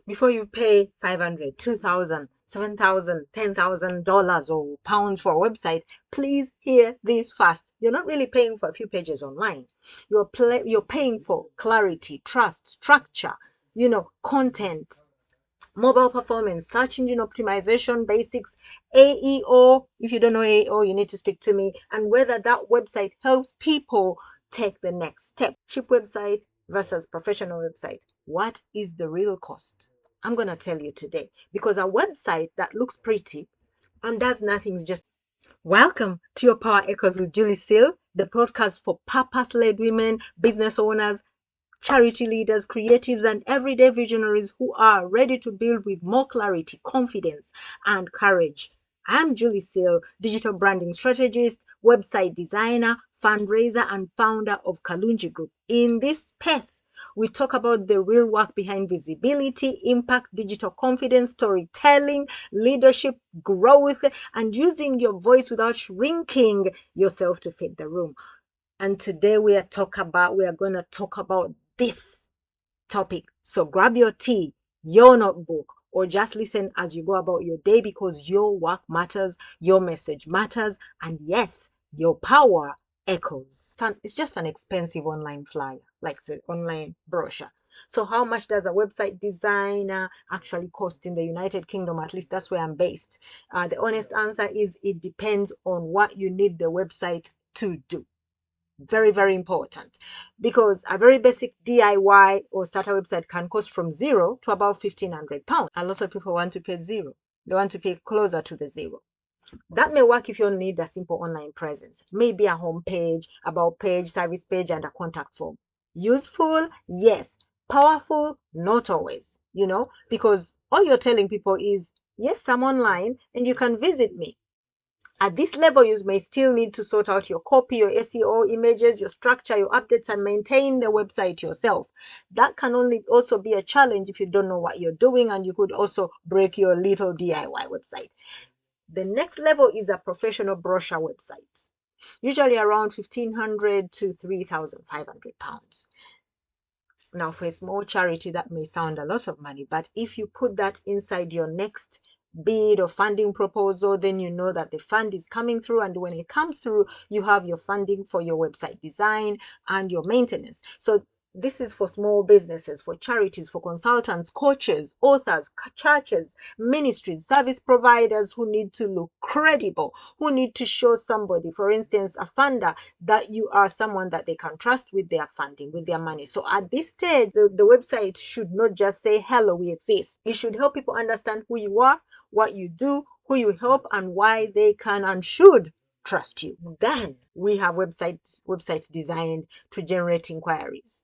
Before you pay $500, $2,000, $7,000, $10,000 or pounds for a website, please hear this fast. You're not really paying for a few pages online. You're paying for clarity, trust, structure, content, mobile performance, search engine optimization basics, AEO. If you don't know AEO, you need to speak to me. And whether that website helps people take the next step. Cheap website versus professional website. What is the real cost? I'm going to tell you today, because a website that looks pretty and does nothing is just... Welcome to your Power Echoes with Julie Syl, the podcast for purpose-led women, business owners, charity leaders, creatives, and everyday visionaries who are ready to build with more clarity, confidence, and courage. I'm Julie Syl, digital branding strategist, website designer, fundraiser, and founder of KalungiGroup. In this space, we talk about the real work behind visibility, impact, digital confidence, storytelling, leadership, growth, and using your voice without shrinking yourself to fit the room. And today we are going to talk about this topic. So grab your tea, your notebook, or just listen as you go about your day, because your work matters, your message matters, and yes, your power echoes. It's just an expensive online flyer, like the online brochure. So how much does a website designer actually cost in the United Kingdom? At least that's where I'm based. The honest answer is it depends on what you need the website to do. Very, very important, because a very basic DIY or starter website can cost from £0 to about £1,500. A lot of people want to pay zero. They want to pay closer to the zero. That may work if you only need a simple online presence, maybe a home page, about page, service page, and a contact form. Useful, yes. Powerful, not always, because all you're telling people is, yes, I'm online and you can visit me. At this level, you may still need to sort out your copy, your SEO, images, your structure, your updates, and maintain the website yourself. That can also be a challenge if you don't know what you're doing, and you could also break your little DIY website. The next level is a professional brochure website, usually around £1,500 to £3,500. Now, for a small charity, that may sound a lot of money, but if you put that inside your next bid or funding proposal, then you know that the fund is coming through, and when it comes through, you have your funding for your website design and your maintenance. So this is for small businesses, for charities, for consultants, coaches, authors, churches, ministries, service providers who need to look credible, who need to show somebody, for instance, a funder, that you are someone that they can trust with their funding, with their money. So at this stage, the website should not just say, hello, we exist. It should help people understand who you are, what you do, who you help, and why they can and should trust you. Then we have websites designed to generate inquiries.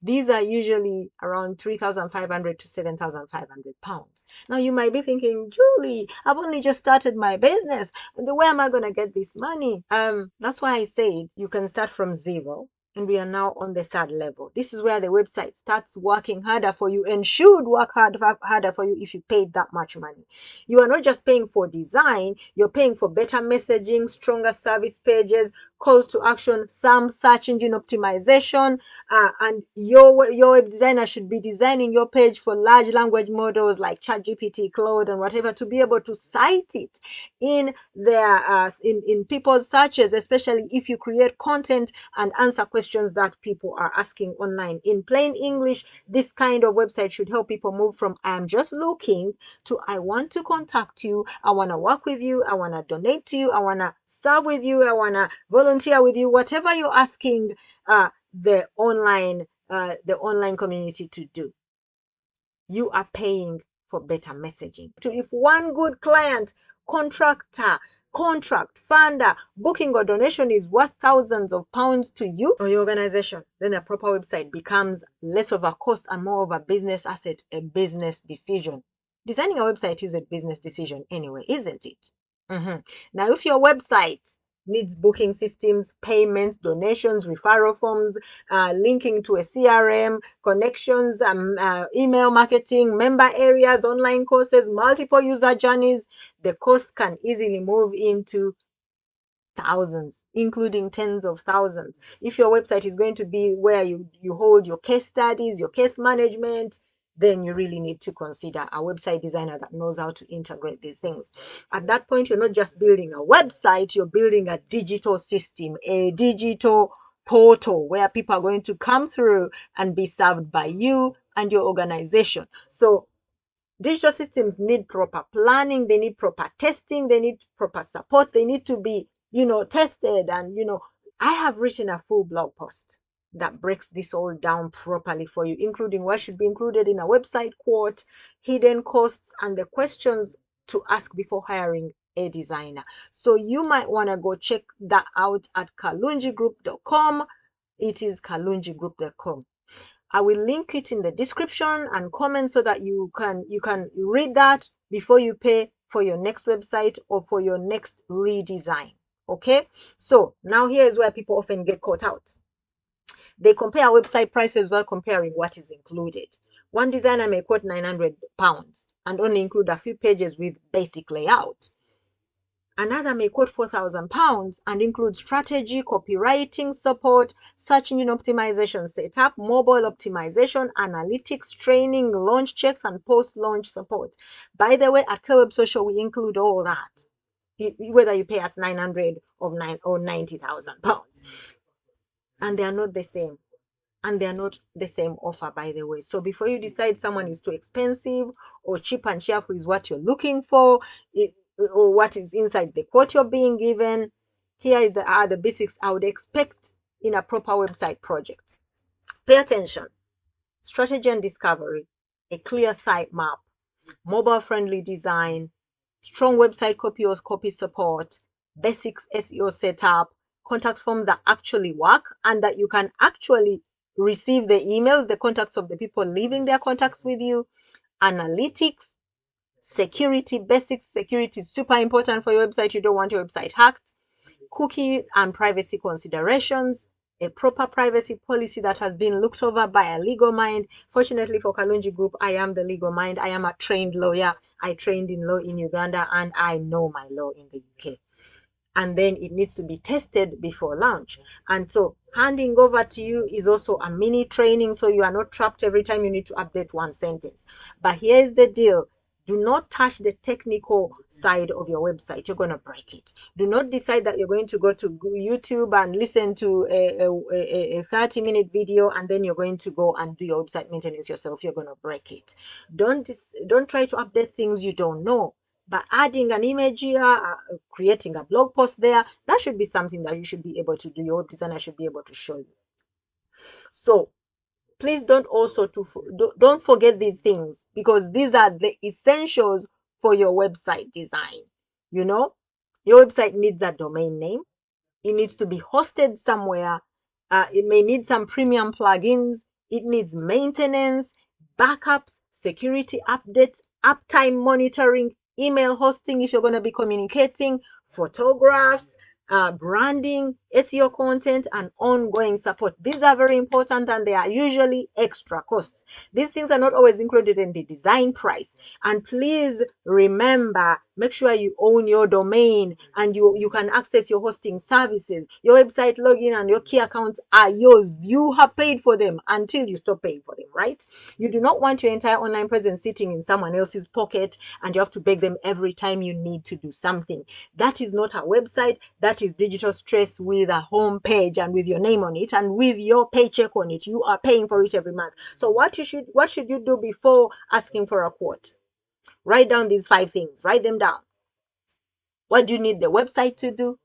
These are usually around £3,500 to £7,500. Now you might be thinking, Julie, I've only just started my business. Where am I going to get this money? That's why I said you can start from zero. And we are now on the third level. This is where the website starts working harder for you, and should work harder for you if you paid that much money. You are not just paying for design, you're paying for better messaging, stronger service pages, calls to action, some search engine optimization, and your web designer should be designing your page for large language models like ChatGPT, Claude, and whatever, to be able to cite it in their in people's searches, especially if you create content and answer questions that people are asking online. In plain English, this kind of website should help people move from I'm just looking to I want to contact you, I want to work with you, I want to donate to you, I want to serve with you, I want to volunteer with you, whatever you're asking the online community to do. You are paying for better messaging. If one good client, contractor, contract, funder, booking, or donation is worth thousands of pounds to you or your organization, then a proper website becomes less of a cost and more of a business asset, a business decision. Designing a website is a business decision anyway, isn't it? Now, if your website needs booking systems, payments, donations, referral forms, linking to a CRM, connections, email marketing, member areas, online courses, multiple user journeys, the cost can easily move into thousands, including tens of thousands. If your website is going to be where you hold your case studies, your case management, then you really need to consider a website designer that knows how to integrate these things. At that point, you're not just building a website, you're building a digital system, a digital portal where people are going to come through and be served by you and your organization. So digital systems need proper planning, they need proper testing, they need proper support, they need to be, tested. And, I have written a full blog post that breaks this all down properly for you, including what should be included in a website quote, hidden costs, and the questions to ask before hiring a designer. So you might want to go check that out at KalungiGroup.com. It is KalungiGroup.com. I will link it in the description and comment so that you can read that before you pay for your next website or for your next redesign. Okay, so now here is where people often get caught out. They compare website prices while comparing what is included. One designer may quote £900 and only include a few pages with basic layout. Another may quote £4,000 and include strategy, copywriting support, search engine optimization setup, mobile optimization, analytics, training, launch checks, and post-launch support. By the way, at KWeb Social, we include all that, whether you pay us £900 or £90,000. And they are not the same. And they are not the same offer, by the way. So before you decide someone is too expensive or cheap and cheerful is what you're looking for, or what is inside the quote you're being given, here are the basics I would expect in a proper website project. Pay attention. Strategy and discovery, a clear sitemap, mobile-friendly design, strong website copy or copy support, basics SEO setup, contact forms that actually work and that you can actually receive the emails, the contacts of the people leaving their contacts with you, analytics, security. Basics security is super important for your website. You don't want your website hacked. Cookie and privacy considerations, a proper privacy policy that has been looked over by a legal mind. Fortunately for Kalungi Group, I am the legal mind. I am a trained lawyer. I trained in law in Uganda and I know my law in the UK. And then it needs to be tested before launch. And so handing over to you is also a mini training, so you are not trapped every time you need to update one sentence. But here's the deal. Do not touch the technical side of your website. You're going to break it. Do not decide that you're going to go to YouTube and listen to a 30-minute video and then you're going to go and do your website maintenance yourself. You're going to break it. Don't try to update things you don't know. But adding an image here, creating a blog post there, that should be something that you should be able to do. Your web designer should be able to show you. So please don't forget these things, because these are the essentials for your website design. Your website needs a domain name. It needs to be hosted somewhere. It may need some premium plugins. It needs maintenance, backups, security updates, uptime monitoring, email hosting if you're going to be communicating, photographs, branding, SEO content, and ongoing support. These are very important and they are usually extra costs. These things are not always included in the design price. And please remember, make sure you own your domain and you can access your hosting services. Your website login and your key accounts are yours. You have paid for them until you stop paying for them, right? You do not want your entire online presence sitting in someone else's pocket and you have to beg them every time you need to do something. That is not a website. That is digital stress with a home page and with your name on it and with your paycheck on it. You are paying for it every month. So what should you do before asking for a quote? Write down these 5 things. Write them down. What do you need the website to do?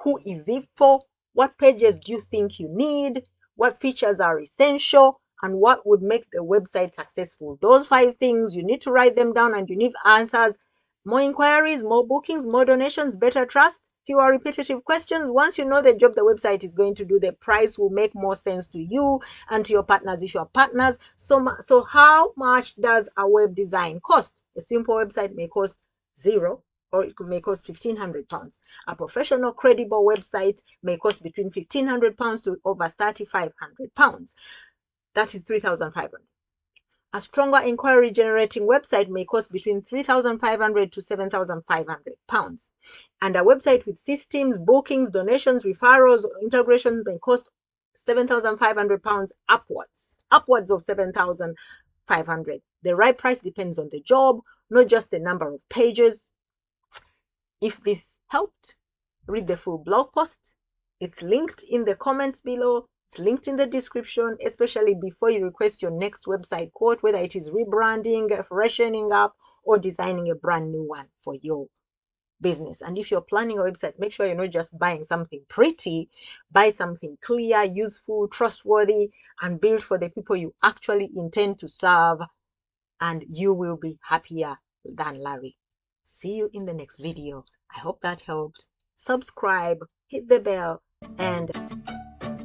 Who is it for? What pages do you think you need? What features are essential? And what would make the website successful? Those 5 things, you need to write them down and you need answers. More inquiries, more bookings, more donations, better trust, fewer repetitive questions. Once you know the job the website is going to do, the price will make more sense to you and to your partners if you're partners. So how much does a web design cost? A simple website may cost 0, or it may cost £1,500. A professional, credible website may cost between £1,500 to over £3,500. That is £3,500. A stronger inquiry generating website may cost between £3,500 to £7,500. And a website with systems, bookings, donations, referrals, integration may cost £7,500 upwards of £7,500. The right price depends on the job, not just the number of pages. If this helped, read the full blog post. It's linked in the comments below. It's linked in the description, especially before you request your next website quote, whether it is rebranding, freshening up, or designing a brand new one for your business. And if you're planning a website, make sure you're not just buying something pretty. Buy something clear, useful, trustworthy, and build for the people you actually intend to serve, and you will be happier than Larry. See you in the next video. I hope that helped. Subscribe, hit the bell, and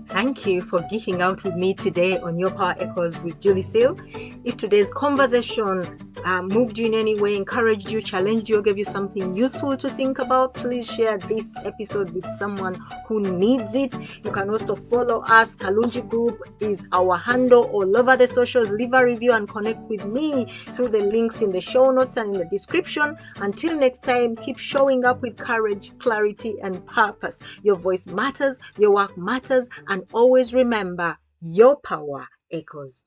thank you for geeking out with me today on Your Power Echoes with Julie Syl. If today's conversation moved you in any way, encouraged you, challenged you, or gave you something useful to think about, please share this episode with someone who needs it. You can also follow us. Kalungi Group is our handle all over the socials. Leave a review and connect with me through the links in the show notes and in the description. Until next time, keep showing up with courage, clarity, and purpose. Your voice matters, your work matters, and always remember, your power echoes.